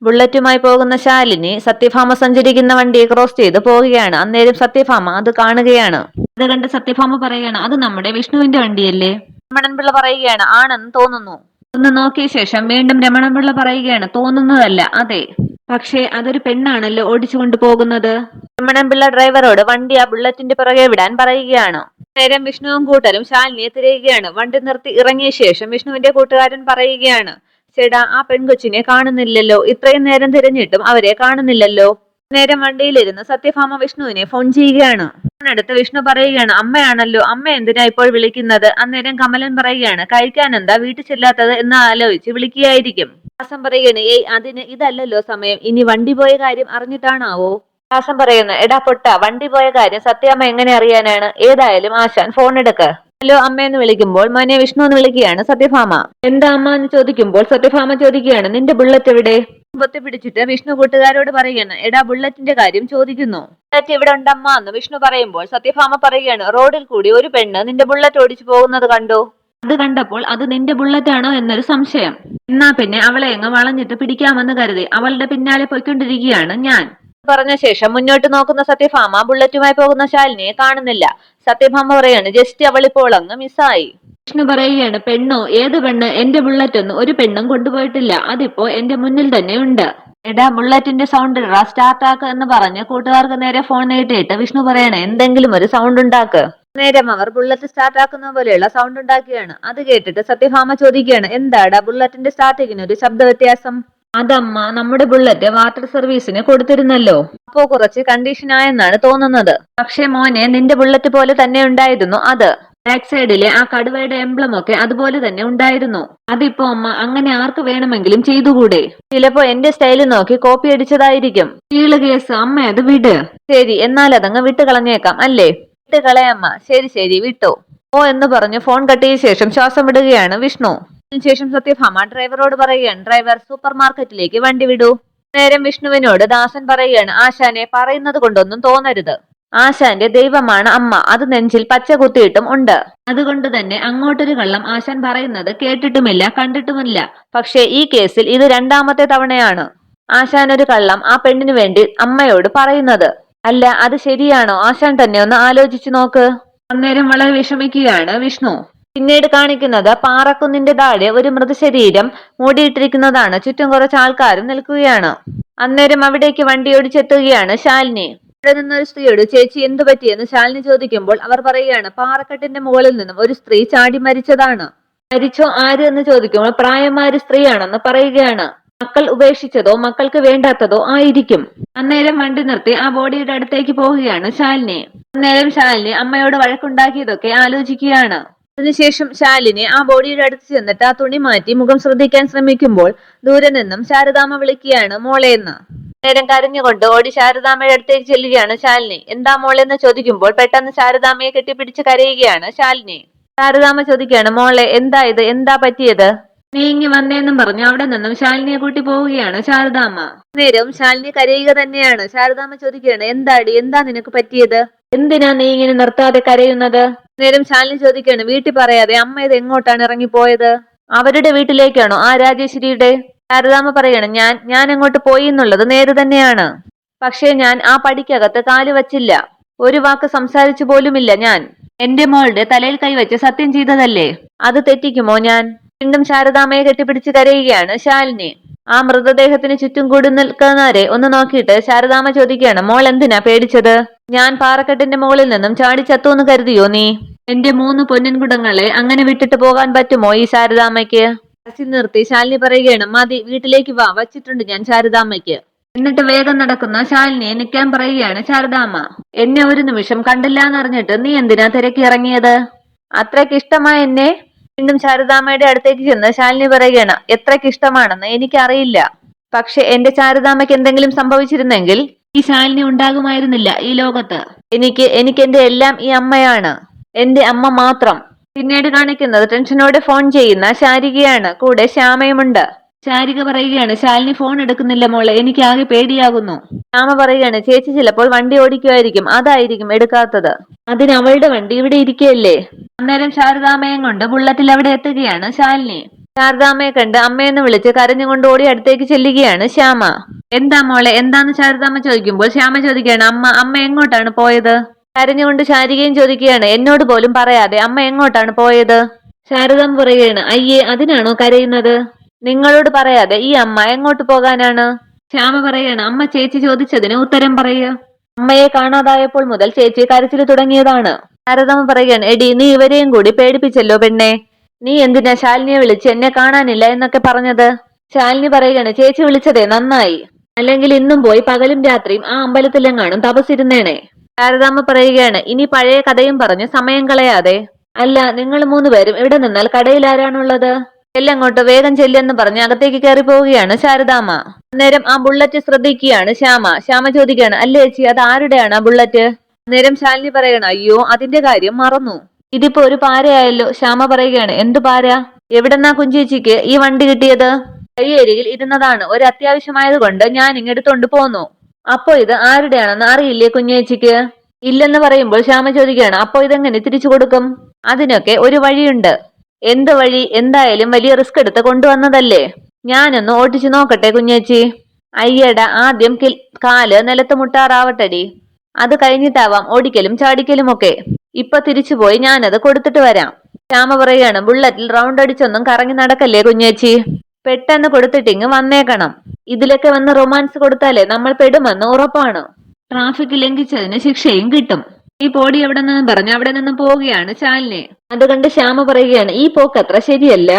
ബുള്ളറ്റുമായി പോകുന്ന ശാലിനി സത്യഭാമ സഞ്ചരിക്കുന്ന വണ്ടിയെ ക്രോസ് ചെയ്ത് പോവുകയാണ്. അന്നേരം സത്യഭാമ അത് കാണുകയാണ്. അത് കണ്ട് സത്യഭാമ പറയുകയാണ്, അത് നമ്മുടെ വിഷ്ണുവിന്റെ വണ്ടിയല്ലേ? രമണൻപിള്ള പറയുകയാണ്, ആണെന്ന് തോന്നുന്നു. ഒന്ന് നോക്കിയ ശേഷം വീണ്ടും രമണൻപിള്ള പറയുകയാണ്, തോന്നുന്നതല്ല, അതെ. പക്ഷേ അതൊരു പെണ്ണാണല്ലോ ഓടിച്ചുകൊണ്ട് പോകുന്നത്. രമണൻപിള്ള ഡ്രൈവറോട് വണ്ടി ആ ബുള്ളറ്റിന്റെ പുറകെ വിടാൻ പറയുകയാണ്. നേരം വിഷ്ണുവും കൂട്ടരും ശാലിനിയെ തിരയുകയാണ്. വണ്ടി നിർത്തി ഇറങ്ങിയ ശേഷം വിഷ്ണുവിന്റെ കൂട്ടുകാരൻ പറയുകയാണ്, ചേട്ടാ, ആ പെൺകൊച്ചിനെ കാണുന്നില്ലല്ലോ, ഇത്രയും നേരം തിരഞ്ഞിട്ടും അവരെ കാണുന്നില്ലല്ലോ. നേരം വണ്ടിയിലിരുന്ന് സത്യഭാമ വിഷ്ണുവിനെ ഫോൺ ചെയ്യുകയാണ്. ഫോണെടുത്ത് വിഷ്ണു പറയുകയാണ്, അമ്മയാണല്ലോ, അമ്മ എന്തിനാ ഇപ്പോൾ വിളിക്കുന്നത്? അന്നേരം കമലൻ പറയുകയാണ്, കഴിക്കാൻ എന്താ വീട്ടിൽ ചെല്ലാത്തത് എന്ന് ആലോചിച്ച് വിളിക്കുകയായിരിക്കും. ദാസൻ പറയുകയാണ്, ഏയ് അതിന് ഇതല്ലല്ലോ സമയം, ഇനി വണ്ടി പോയ കാര്യം അറിഞ്ഞിട്ടാണാവോ? ദാസൻ പറയുന്നു, എടാ പൊട്ട, വണ്ടി പോയ കാര്യം സത്യാമ്മ എങ്ങനെ അറിയാനാണ്? ഏതായാലും ആശാൻ ഫോൺ എടുക്ക്. ഹലോ അമ്മയെന്ന് വിളിക്കുമ്പോൾ മോനെ വിഷ്ണു എന്ന് വിളിക്കുകയാണ് സത്യഭാമ. എന്താ അമ്മ എന്ന് ചോദിക്കുമ്പോൾ സത്യഭാമ ചോദിക്കുകയാണ്, നിന്റെ ബുള്ളറ്റ് എവിടെ? പൊത്തി പിടിച്ചിട്ട് വിഷ്ണു കൂട്ടുകാരോട് പറയുകയാണ്, എടാ ബുള്ളറ്റിന്റെ കാര്യം ചോദിക്കുന്നു. ബുള്ളറ്റ് ഇവിടെ ഉണ്ടമ്മ എന്ന് വിഷ്ണു പറയുമ്പോൾ സത്യഭാമ പറയുകയാണ്, റോഡിൽ കൂടി ഒരു പെണ്ണ് നിന്റെ ബുള്ളറ്റ് ഓടിച്ചു പോകുന്നത് കണ്ടോ? അത് കണ്ടപ്പോൾ അത് നിന്റെ ബുള്ളറ്റ് ആണോ എന്നൊരു സംശയം. എന്നാ പിന്നെ അവളെ അങ്ങ് വളഞ്ഞിട്ട് പിടിക്കാമെന്ന് കരുതി അവളുടെ പിന്നാലെ പോയിക്കൊണ്ടിരിക്കുകയാണ് ഞാൻ. പറഞ്ഞ ശേഷം മുന്നോട്ട് നോക്കുന്ന സത്യഭാമ ബുള്ളറ്റുമായി പോകുന്ന ശാലിനിയെ കാണുന്നില്ല. സത്യഭാമ പറയാണ്, ജസ്റ്റ് അവളിപ്പോൾ അങ്ങ് മിസ്സായി. വിഷ്ണു പറയുകയാണ്, പെണ്ണോ? ഏത് പെണ്ണ്? എന്റെ ബുള്ളറ്റ് ഒന്നും ഒരു പെണ്ണും കൊണ്ടുപോയിട്ടില്ല, അതിപ്പോ എന്റെ മുന്നിൽ തന്നെ ഉണ്ട്. എടാ ബുള്ളറ്റിന്റെ സൗണ്ട് ഇടാ, സ്റ്റാർട്ട് ആക്ക് എന്ന് പറഞ്ഞ് കൂട്ടുകാർക്ക് നേരെ ഫോൺ നീട്ടിയിട്ട് വിഷ്ണു പറയണേ, എന്തെങ്കിലും ഒരു സൗണ്ട് ഉണ്ടാക്ക്. നേരം അവർ ബുള്ളറ്റ് സ്റ്റാർട്ട് ആക്കുന്ന പോലെയുള്ള സൗണ്ട് ഉണ്ടാക്കുകയാണ്. അത് കേട്ടിട്ട് സത്യഭാമ ചോദിക്കുകയാണ്, എന്താടാ ബുള്ളറ്റിന്റെ സ്റ്റാർട്ടിങ്ങിന് ഒരു ശബ്ദ വ്യത്യാസം? അതമ്മ, നമ്മുടെ ബുള്ളറ്റ് വാട്ടർ സർവീസിന് കൊടുത്തിരുന്നല്ലോ, അപ്പോ കുറച്ച് കണ്ടീഷൻ ആയെന്നാണ് തോന്നുന്നത്. പക്ഷേ മോനെ, നിന്റെ ബുള്ളറ്റ് പോലെ തന്നെ ഉണ്ടായിരുന്നു അത്. ബാക്ക് സൈഡിലെ ആ കടുവയുടെ എംബ്ലം ഒക്കെ അതുപോലെ തന്നെ ഉണ്ടായിരുന്നു. അതിപ്പോ അമ്മ അങ്ങനെ ആർക്ക് വേണമെങ്കിലും ചെയ്തുകൂടെ? ചിലപ്പോ എന്റെ സ്റ്റൈല് നോക്കി കോപ്പി അടിച്ചതായിരിക്കും. കീള് കേസ് അമ്മ, അത് വിട്. ശരി, എന്നാൽ അതങ്ങ് വിട്ട് കളഞ്ഞേക്കാം അല്ലേ? വിട്ട് കളയമ്മ. ശരി ശരി, വിട്ടോ. ഓ എന്ന് പറഞ്ഞു ഫോൺ കട്ടിയ ശേഷം ശ്വാസം വിടുകയാണ് വിഷ്ണു. അതിനുശേഷം സത്യഭാമ ഡ്രൈവറോട് പറയുകയാണ്, ഡ്രൈവർ സൂപ്പർ മാർക്കറ്റിലേക്ക് വണ്ടി വിടൂ. നേരം വിഷ്ണുവിനോട് ദാസൻ പറയുകയാണ്, ആശാനെ പറയുന്നത് കൊണ്ടൊന്നും തോന്നരുത്. ആശാന്റെ ദൈവമാണ് അമ്മ, അത് നെഞ്ചിൽ പച്ച കുത്തിയിട്ടും ഉണ്ട്. അതുകൊണ്ട് തന്നെ അങ്ങോട്ടൊരു കള്ളം ആശാൻ പറയുന്നത് കേട്ടിട്ടുമില്ല, കണ്ടിട്ടുമില്ല. പക്ഷേ ഈ കേസിൽ ഇത് രണ്ടാമത്തെ തവണയാണ് ആശാൻ ഒരു കള്ളം ആ പെണ്ണിന് വേണ്ടി അമ്മയോട് പറയുന്നത്. അല്ല, അത് ശരിയാണോ? ആശാൻ തന്നെ ഒന്ന് ആലോചിച്ചു നോക്ക്. അന്നേരം വളരെ വിഷമിക്കുകയാണ് വിഷ്ണു. പിന്നീട് കാണിക്കുന്നത് പാറക്കുന്നിന്റെ താഴെ ഒരു മൃതശരീരം മൂടിയിട്ടിരിക്കുന്നതാണ്. ചുറ്റും കുറച്ച് ആൾക്കാരും നിൽക്കുകയാണ്. അന്നേരം അവിടേക്ക് വണ്ടി ഓടിച്ചെത്തുകയാണ് ശാലിനി. ഇവിടെ നിന്നൊരു സ്ത്രീയോട്, ചേച്ചി എന്തു പറ്റിയെന്ന് ശാലിനി ചോദിക്കുമ്പോൾ അവർ പറയുകയാണ്, പാറക്കെട്ടിന്റെ മുകളിൽ നിന്നും ഒരു സ്ത്രീ ചാടി മരിച്ചതാണ്. മരിച്ചോ? ആര് എന്ന് ചോദിക്കുമ്പോൾ പ്രായമായ ഒരു സ്ത്രീയാണെന്ന് പറയുകയാണ്. മക്കൾ ഉപേക്ഷിച്ചതോ മക്കൾക്ക് വേണ്ടാത്തതോ ആയിരിക്കും. അന്നേരം വണ്ടി നിർത്തി ആ ബോഡിയുടെ അടുത്തേക്ക് പോവുകയാണ് ശാലിനി. അന്നേരം ശാലിനി അമ്മയോട് വഴക്കുണ്ടാക്കിയതൊക്കെ ആലോചിക്കുകയാണ്. അതിനുശേഷം ശാലിനി ആ ബോഡിയുടെ അടുത്ത് ചെന്നിട്ട് ആ തുണി മാറ്റി മുഖം ശ്രദ്ധിക്കാൻ ശ്രമിക്കുമ്പോൾ ദൂരെ നിന്നും ശാരദാമ്മ വിളിക്കുകയാണ്, മോളേന്ന്. നേരം കരഞ്ഞുകൊണ്ട് ഓടി ശാരദാമ്മയുടെ അടുത്തേക്ക് ചെല്ലുകയാണ് ശാലിനി. എന്താ മോളെന്ന് ചോദിക്കുമ്പോൾ പെട്ടെന്ന് ശാരദാമ്മയെ കെട്ടിപ്പിടിച്ച് കരയുകയാണ് ശാലിനി. ശാരദാമ്മ ചോദിക്കുകയാണ്, മോളെ എന്താ ഇത്, എന്താ പറ്റിയത്? നീ ഇങ്ങി വന്നേന്നും പറഞ്ഞു അവിടെ നിന്നും ശാലിനിയെ കൂട്ടി പോവുകയാണ് ശാരദാമ്മ. നേരം ശാലിനി കരയുക തന്നെയാണ്. ശാരദാമ്മ ചോദിക്കുകയാണ്, എന്താടി, എന്താ നിനക്ക് പറ്റിയത്? എന്തിനാ നീ ഇങ്ങനെ നിർത്താതെ കരയുന്നത്? നേരം ശാലിനി ചോദിക്കുകയാണ്, വീട്ടിൽ പറയാതെ അമ്മ ഇത് എങ്ങോട്ടാണ് ഇറങ്ങിപ്പോയത്? അവരുടെ വീട്ടിലേക്കാണോ? ആ രാജേശ്വരിയുടെ? ശാരദാമ്മ പറയണം, ഞാൻ അങ്ങോട്ട് പോയി എന്നുള്ളത് നേര് തന്നെയാണ്. പക്ഷേ ഞാൻ ആ പടിക്കകത്ത് കാല് വച്ചില്ല, ഒരു വാക്ക് സംസാരിച്ചു പോലുമില്ല. ഞാൻ എന്റെ മോളുടെ തലയിൽ കൈവച്ച് സത്യം ചെയ്തതല്ലേ, അത് തെറ്റിക്കുമോ ഞാൻ? വീണ്ടും ശാരദാമ്മയെ കെട്ടിപ്പിടിച്ച് കരയുകയാണ് ശാലിനി. ആ മൃതദേഹത്തിന് ചുറ്റും കൂടി നിൽക്കുന്നവരെ ഒന്ന് നോക്കിയിട്ട് ശാരദാമ്മ ചോദിക്കുകയാണ്, മോൾ എന്തിനാ പേടിച്ചത്? ഞാൻ പാറക്കെട്ടിന്റെ മുകളിൽ നിന്നും ചാടി ചത്തുവെന്ന് കരുതിയോ നീ? എന്റെ 3 പൊന്നിൻകുടങ്ങളെ അങ്ങനെ വിട്ടിട്ട് പോകാൻ പറ്റുമോ ഈ ശാരദാമ്മയ്ക്ക്? നിർത്തി ശാലിനി പറയുകയാണ്, മതി, വീട്ടിലേക്ക് വാ, വച്ചിട്ടുണ്ട് ഞാൻ ശാരദാമ്മയ്ക്ക്. എന്നിട്ട് വേഗം നടക്കുന്ന ശാലിനിയെ നിൽക്കാൻ പറയുകയാണ് ശാരദാമ്മ. എന്നെ ഒരു നിമിഷം കണ്ടില്ല എന്നറിഞ്ഞിട്ട് നീ എന്തിനാ തിരക്കി ഇറങ്ങിയത്? അത്രയ്ക്ക് ഇഷ്ടമായ എന്നെ? വീണ്ടും ശാരദാമ്മയുടെ അടുത്തേക്ക് ചെന്ന് ശാലിനി പറയുകയാണ്, എത്രയ്ക്ക് ഇഷ്ടമാണെന്ന് എനിക്കറിയില്ല. പക്ഷെ എന്റെ ശാരദാമ്മയ്ക്ക് എന്തെങ്കിലും സംഭവിച്ചിരുന്നെങ്കിൽ ഈ ശാലിനി ഉണ്ടാകുമായിരുന്നില്ല ഈ ലോകത്ത്. എനിക്ക് എന്റെ എല്ലാം ഈ അമ്മയാണ്, എന്റെ അമ്മ മാത്രം. പിന്നീട് കാണിക്കുന്നത് ടെൻഷനോടെ ഫോൺ ചെയ്യുന്ന ശാരികയാണ്. കൂടെ ശ്യാമയുമുണ്ട്. ശാരിക പറയുകയാണ്, ശാലിനി ഫോൺ എടുക്കുന്നില്ല മോളെ, എനിക്ക് ആകെ പേടിയാകുന്നു. ശ്യാമ പറയുകയാണ്, ചേച്ചി ചിലപ്പോൾ വണ്ടി ഓടിക്കുമായിരിക്കും, അതായിരിക്കും എടുക്കാത്തത്. അതിന് അവളുടെ വണ്ടി ഇവിടെ ഇരിക്കുകയല്ലേ. അന്നേരം ശാരദാമ്മയും കൊണ്ട് ബുള്ളറ്റിൽ അവിടെ എത്തുകയാണ് ശാലിനി. ശാരദാമ്മയെ കണ്ട് അമ്മയെന്ന് വിളിച്ച് കരഞ്ഞുകൊണ്ട് ഓടി അടുത്തേക്ക് ചെല്ലുകയാണ് ശ്യാമ. എന്താ മോളെ, എന്താന്ന് ശാരദാമ്മ ചോദിക്കുമ്പോൾ ശ്യാമ ചോദിക്കുകയാണ്, അമ്മ എങ്ങോട്ടാണ് പോയത്? കരഞ്ഞുകൊണ്ട് ശാരികയും ചോദിക്കുകയാണ്, എന്നോട് പോലും പറയാതെ അമ്മ എങ്ങോട്ടാണ് പോയത്? ശാരദാമ്മ പറയുകയാണ്, അയ്യേ അതിനാണോ കരയുന്നത്? നിങ്ങളോട് പറയാതെ ഈ അമ്മ എങ്ങോട്ട് പോകാനാണ്? ശ്യാമ പറയുകയാണ്, അമ്മ ചേച്ചി ചോദിച്ചതിന് ഉത്തരം പറയുക. അമ്മയെ കാണാതായപ്പോൾ മുതൽ ചേച്ചി കരച്ചിൽ തുടങ്ങിയതാണ്. ശാരദാമ്മ പറയുകയാണ്, എടി നീ ഇവരെയും കൂടി പേടിപ്പിച്ചല്ലോ പെണ്ണെ. നീ എന്തിനാ ശാലിനിയെ വിളിച്ച് എന്നെ കാണാനില്ല എന്നൊക്കെ പറഞ്ഞത്? ശാലിനി പറയുകയാണ്, ചേച്ചി വിളിച്ചതേ നന്നായി, അല്ലെങ്കിൽ ഇന്നും പോയി പകലും രാത്രിയും ആ അമ്പലത്തിലെങ്ങാനും തപസ്സിരുന്നേണേ. ശാരദാമ്മ പറയുകയാണ്, ഇനി പഴയ കഥയും പറഞ്ഞ് സമയം കളയാതെ. അല്ല, നിങ്ങൾ മൂന്നുപേരും ഇവിടെ നിന്നാൽ കടയിൽ ആരാണുള്ളത്? ചെല്ലങ്ങോട്ട്, വേഗം ചെല്ലെന്ന് പറഞ്ഞ് അകത്തേക്ക് കയറി പോവുകയാണ് ശാരദാമ്മ. അന്നേരം ആ ബുള്ളറ്റ് ശ്രദ്ധിക്കുകയാണ് ശ്യാമ ചോദിക്കുകയാണ്, അല്ലേ ചേച്ചി അത് ആരുടെയാണ് ആ ബുള്ളറ്റ്? അന്നേരം ശാലിനി പറയണം, അയ്യോ അതിന്റെ കാര്യം മറന്നു, ഇതിപ്പോ ഒരു പാരയായല്ലോ. ശ്യാമ പറയുകയാണ്, എന്ത് പാര? എവിടെന്നാ കുഞ്ചേച്ചിക്ക് ഈ വണ്ടി കിട്ടിയത്? വഴിയരികിൽ ഇരുന്നതാണ്, ഒരു അത്യാവശ്യമായത് കൊണ്ട് ഞാൻ ഇങ്ങെടുത്തോണ്ട് പോന്നു. അപ്പോ ഇത് ആരുടെയാണെന്ന് അറിയില്ലേ കുഞ്ഞേച്ചിക്ക്? ഇല്ലെന്ന് പറയുമ്പോൾ ശ്യാമ ചോദിക്കുകയാണ്, അപ്പോ ഇതെങ്ങനെ തിരിച്ചു കൊടുക്കും? അതിനൊക്കെ ഒരു വഴിയുണ്ട്. എന്ത് വഴി? എന്തായാലും വലിയ റിസ്ക് എടുത്ത് കൊണ്ടുവന്നതല്ലേ, ഞാനൊന്ന് ഓടിച്ചു നോക്കട്ടെ കുഞ്ഞേച്ചി. അയ്യട, ആദ്യം കാല് നിലത്ത് മുട്ടാറാവട്ടടി, അത് കഴിഞ്ഞിട്ടാവാം ഓടിക്കലും ചാടിക്കലും ഒക്കെ. ഇപ്പൊ തിരിച്ചുപോയി ഞാനത് കൊടുത്തിട്ട് വരാം. ശ്യാമ പറയുകയാണ്, ബുള്ളറ്റിൽ റൗണ്ട് അടിച്ചൊന്നും കറങ്ങി നടക്കല്ലേ കുഞ്ഞേച്ചി, പെട്ടെന്ന് കൊടുത്തിട്ടിങ് വന്നേക്കണം. ഇതിലൊക്കെ വന്ന് റൊമാൻസ് കൊടുത്താലേ നമ്മൾ പെടുമെന്ന് ഉറപ്പാണ്. ട്രാഫിക് ലംഘിച്ചതിന് ശിക്ഷയും കിട്ടും. ഈ പോടി എവിടെ നിന്ന് പറഞ്ഞ് അവിടെ നിന്ന് പോവുകയാണ് ശാലിനി. അതുകൊണ്ട് ശ്യാമ പറയുകയാണ്, ഈ പോക്കത്ര ശരിയല്ല.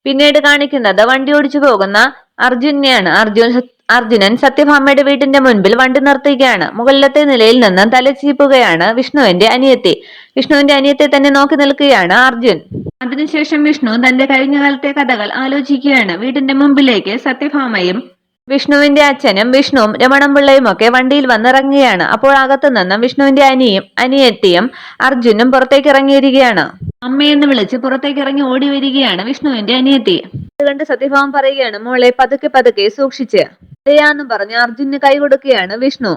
പിന്നീട് കാണിക്കുന്നത് വണ്ടി ഓടിച്ചു പോകുന്ന അർജുനെയാണ്. അർജുനൻ സത്യഭാമയുടെ വീട്ടിന്റെ മുൻപിൽ വണ്ടി നിർത്തുകയാണ്. മുകളിലത്തെ നിലയിൽ നിന്ന് തലചീപ്പുകയാണ് വിഷ്ണുവിന്റെ അനിയത്തി. വിഷ്ണുവിന്റെ അനിയത്തെ തന്നെ നോക്കി നിൽക്കുകയാണ് അർജുൻ. അതിനുശേഷം വിഷ്ണു തന്റെ കഴിഞ്ഞകാലത്തെ കഥകൾ ആലോചിക്കുകയാണ്. വീടിന്റെ മുമ്പിലേക്ക് സത്യഭാമയും വിഷ്ണുവിന്റെ അച്ഛനും വിഷ്ണുവും രമണംപിള്ളയും ഒക്കെ വണ്ടിയിൽ വന്നിറങ്ങുകയാണ്. അപ്പോൾ അകത്തു നിന്നും വിഷ്ണുവിന്റെ അനിയത്തിയും അർജുനും പുറത്തേക്ക് ഇറങ്ങിയിരിക്കുകയാണ്. അമ്മയെന്ന് വിളിച്ച് പുറത്തേക്ക് ഇറങ്ങി ഓടി വരികയാണ് വിഷ്ണുവിന്റെ അനിയത്തി. അതുകൊണ്ട് സത്യഭാമ പറയുകയാണ്, മോളെ പതുക്കെ പതുക്കെ സൂക്ഷിച്ച്. അതെയാന്നും പറഞ്ഞ് അർജുന് കൈ കൊടുക്കുകയാണ് വിഷ്ണു.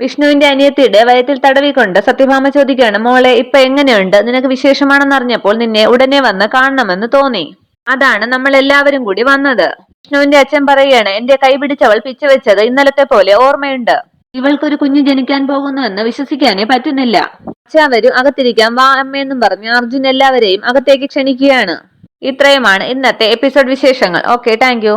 വിഷ്ണുവിന്റെ അനിയത്തിയുടെ വയറ്റിൽ തടവിക്കൊണ്ട് സത്യഭാമ ചോദിക്കുകയാണ്, മോളെ ഇപ്പൊ എങ്ങനെയുണ്ട്? നിനക്ക് വിശേഷമാണെന്ന് അറിഞ്ഞപ്പോൾ നിന്നെ ഉടനെ വന്ന് കാണണമെന്ന് തോന്നി, അതാണ് നമ്മൾ എല്ലാവരും കൂടി വന്നത്. വിഷ്ണുവിന്റെ അച്ഛൻ പറയുകയാണ്, എന്റെ കൈ പിടിച്ചവൾ പിച്ച വെച്ചത് ഇന്നലത്തെ പോലെ ഓർമ്മയുണ്ട്. ഇവൾക്കൊരു കുഞ്ഞു ജനിക്കാൻ പോകുന്നുവെന്ന് വിശ്വസിക്കാനേ പറ്റുന്നില്ല. അച്ഛാവരും അകത്തിരിക്കാൻ വാ അമ്മയെന്നും പറഞ്ഞ് അർജുൻ എല്ലാവരെയും അകത്തേക്ക് ക്ഷണിക്കുകയാണ്. ഇത്രയുമാണ് ഇന്നത്തെ എപ്പിസോഡ് വിശേഷങ്ങൾ. Okay, thank you.